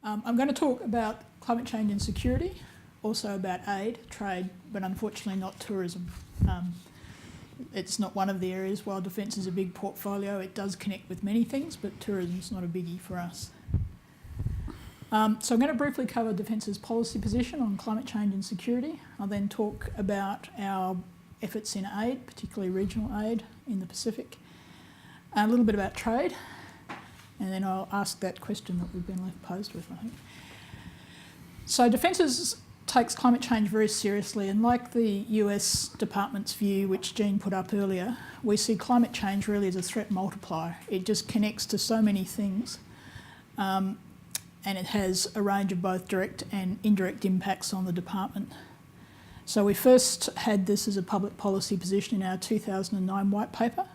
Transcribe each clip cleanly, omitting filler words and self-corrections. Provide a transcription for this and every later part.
I'm going to talk about climate change and security, also about aid, trade, but unfortunately not tourism. It's not one of the areas. While defence is a big portfolio, it does connect with many things, but tourism's not a biggie for us. So I'm going to briefly cover Defence's policy position on climate change and security. I'll then talk about our efforts in aid, particularly regional aid in the Pacific, a little bit about trade, and then I'll ask that question that we've been left posed with, I think. So Defence takes climate change very seriously, and like the US Department's view, which Jean put up earlier, we see climate change really as a threat multiplier. It just connects to so many things, and it has a range of both direct and indirect impacts on the department. So we first had this as a public policy position in our 2009 white paper.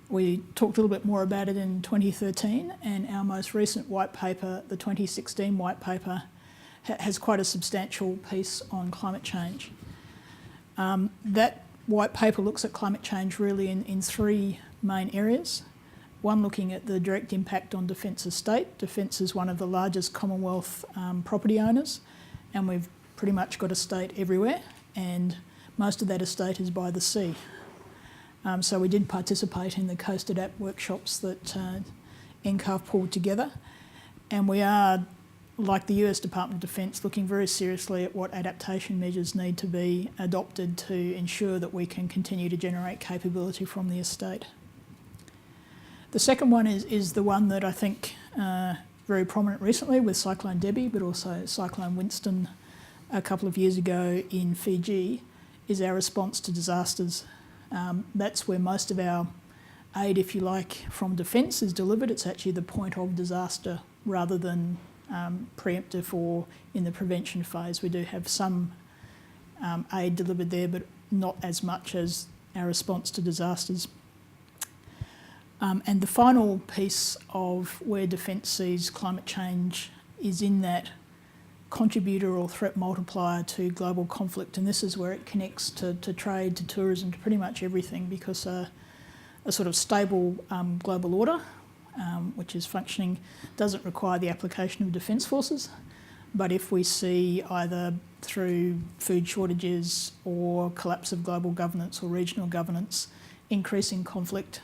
We talked a little bit more about it in 2013, and our most recent white paper, the 2016 white paper, has quite a substantial piece on climate change. That white paper looks at climate change really in three main areas. One, looking at the direct impact on Defence estate. Defence is one of the largest Commonwealth property owners, and we've pretty much got estate everywhere, and most of that estate is by the sea. So we did participate in the Coast Adapt workshops that NCARF pulled together, and we are, like the US Department of Defence, looking very seriously at what adaptation measures need to be adopted to ensure that we can continue to generate capability from the estate. The second one is the one that I think very prominent recently with Cyclone Debbie, but also Cyclone Winston a couple of years ago in Fiji, is our response to disasters. That's where most of our aid, if you like, from Defence is delivered. It's actually the point of disaster rather than preemptive or in the prevention phase. We do have some aid delivered there, but not as much as our response to disasters. And the final piece of where Defence sees climate change is in that contributor or threat multiplier to global conflict, and this is where it connects to trade, to tourism, to pretty much everything, because a sort of stable global order, which is functioning, doesn't require the application of defence forces. But if we see either through food shortages or collapse of global governance or regional governance, increasing conflict,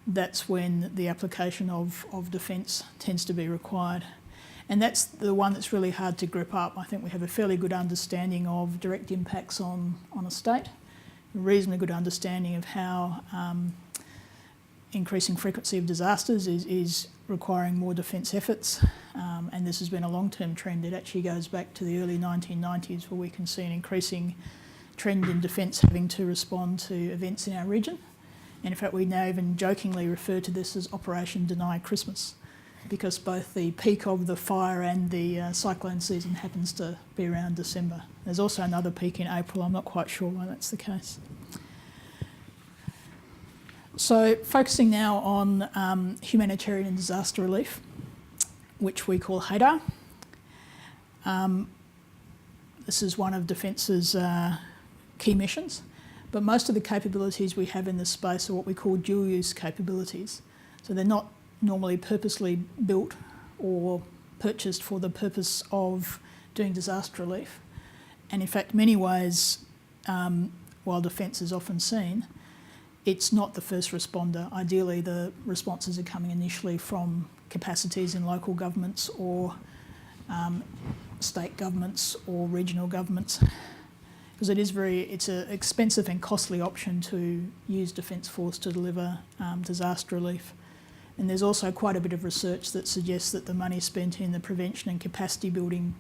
that's when the application of defence tends to be required. And that's the one that's really hard to grip up. I think we have a fairly good understanding of direct impacts on a state, a reasonably good understanding of how increasing frequency of disasters is requiring more defence efforts. And this has been a long-term trend. It actually goes back to the early 1990s, where we can see an increasing trend in defence having to respond to events in our region. And in fact, we now even jokingly refer to this as Operation Deny Christmas, because both the peak of the fire and the cyclone season happens to be around December. There's also another peak in April. I'm not quite sure why that's the case. So focusing now on humanitarian and disaster relief, which we call HADAR. This is one of Defence's key missions, but most of the capabilities we have in this space are what we call dual-use capabilities. So they're not normally purposely built or purchased for the purpose of doing disaster relief. And in fact, in many ways, while Defence is often seen, it's not the first responder. Ideally, the responses are coming initially from capacities in local governments or state governments or regional governments, because it's an expensive and costly option to use Defence Force to deliver disaster relief. And there's also quite a bit of research that suggests that the money spent in the prevention and capacity building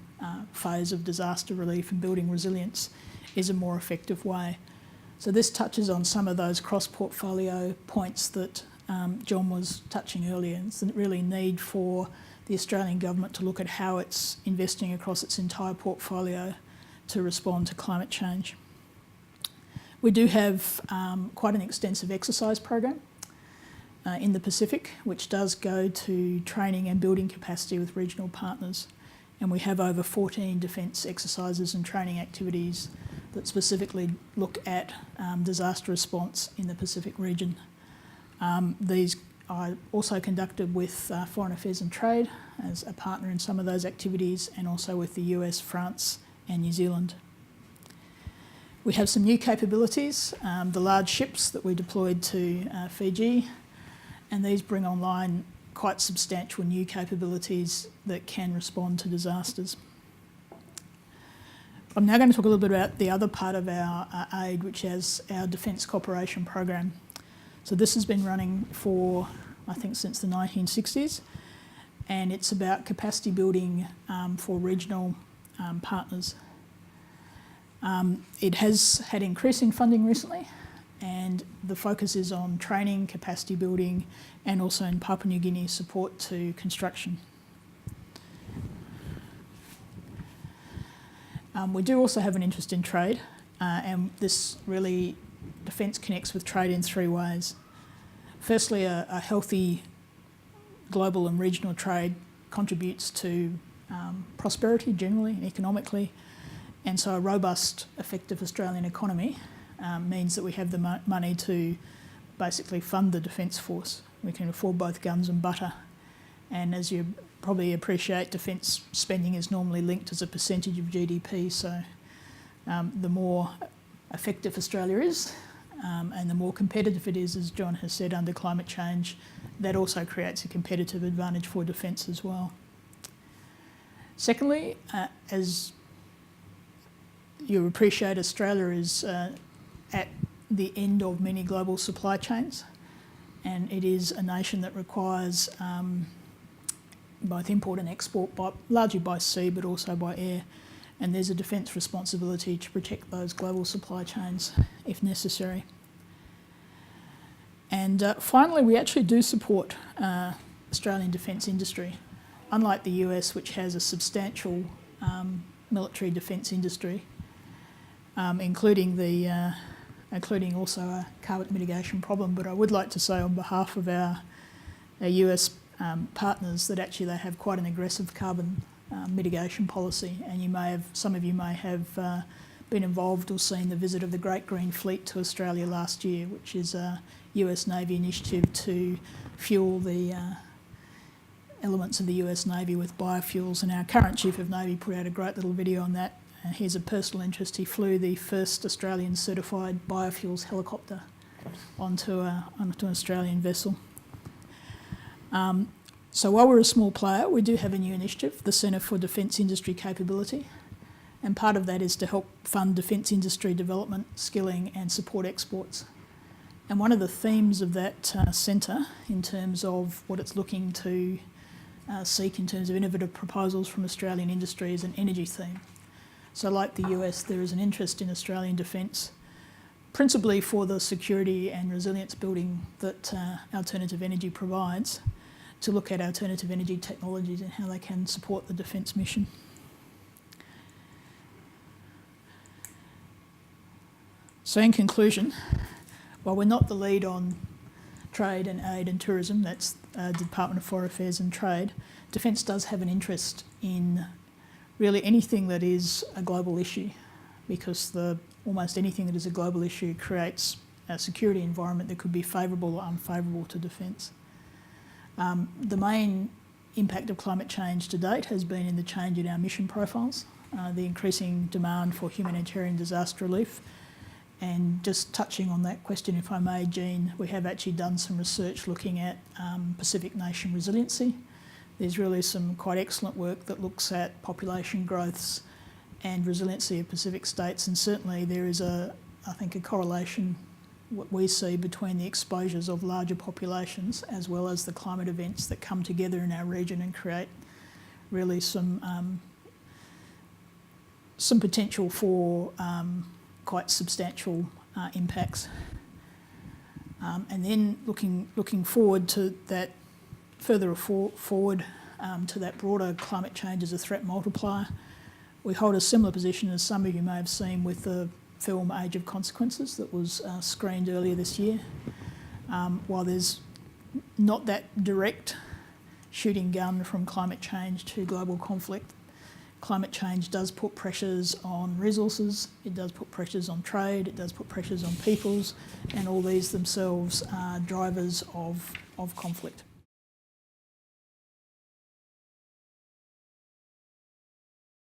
phase of disaster relief and building resilience is a more effective way. So this touches on some of those cross-portfolio points that John was touching earlier. It's really need for the Australian government to look at how it's investing across its entire portfolio to respond to climate change. We do have quite an extensive exercise program in the Pacific, which does go to training and building capacity with regional partners. And we have over 14 defence exercises and training activities that specifically look at disaster response in the Pacific region. These I also conducted with Foreign Affairs and Trade as a partner in some of those activities, and also with the US, France and New Zealand. We have some new capabilities, the large ships that we deployed to Fiji, and these bring online quite substantial new capabilities that can respond to disasters. I'm now going to talk a little bit about the other part of our aid, which is our Defence Cooperation Program. So this has been running for, I think, since the 1960s, and it's about capacity building for regional partners. It has had increasing funding recently, and the focus is on training, capacity building, and also in Papua New Guinea support to construction. We do also have an interest in trade, and this really, Defence connects with trade in three ways. Firstly, a healthy global and regional trade contributes to prosperity generally and economically, and so a robust, effective Australian economy means that we have the money to basically fund the Defence Force. We can afford both guns and butter, and as you probably appreciate, defence spending is normally linked as a percentage of GDP, so the more effective Australia is and the more competitive it is, as John has said, under climate change, that also creates a competitive advantage for defence as well. Secondly, as you appreciate, Australia is at the end of many global supply chains, and it is a nation that requires both import and export, largely by sea but also by air, and there's a defence responsibility to protect those global supply chains if necessary. And finally, we actually do support Australian defence industry. Unlike the US, which has a substantial military defence industry, including also a carbon mitigation problem, but I would like to say on behalf of our US partners that actually they have quite an aggressive carbon mitigation policy, and some of you may have been involved or seen the visit of the Great Green Fleet to Australia last year, which is a US Navy initiative to fuel the elements of the US Navy with biofuels, and our current Chief of Navy put out a great little video on that. Here's a personal interest. He flew the first Australian certified biofuels helicopter onto an Australian vessel. So while we're a small player, we do have a new initiative, the Centre for Defence Industry Capability, and part of that is to help fund defence industry development, skilling and support exports. And one of the themes of that centre, in terms of what it's looking to seek in terms of innovative proposals from Australian industry, is an energy theme. So like the US, there is an interest in Australian defence, principally for the security and resilience building that alternative energy provides, to look at alternative energy technologies and how they can support the defence mission. So in conclusion, while we're not the lead on trade and aid and tourism, that's Department of Foreign Affairs and Trade, Defence does have an interest in really anything that is a global issue, because almost anything that is a global issue creates a security environment that could be favourable or unfavourable to defence. The main impact of climate change to date has been in the change in our mission profiles, the increasing demand for humanitarian disaster relief. And just touching on that question, if I may, Jean, we have actually done some research looking at Pacific nation resiliency. There's really some quite excellent work that looks at population growths and resiliency of Pacific states, and certainly there is I think a correlation, what we see, between the exposures of larger populations as well as the climate events that come together in our region and create really some potential for quite substantial impacts. And then looking forward to that, further forward to that broader climate change as a threat multiplier, we hold a similar position as some of you may have seen with the film Age of Consequences that was screened earlier this year. While there's not that direct shooting gun from climate change to global conflict, climate change does put pressures on resources, it does put pressures on trade, it does put pressures on peoples, and all these themselves are drivers of conflict.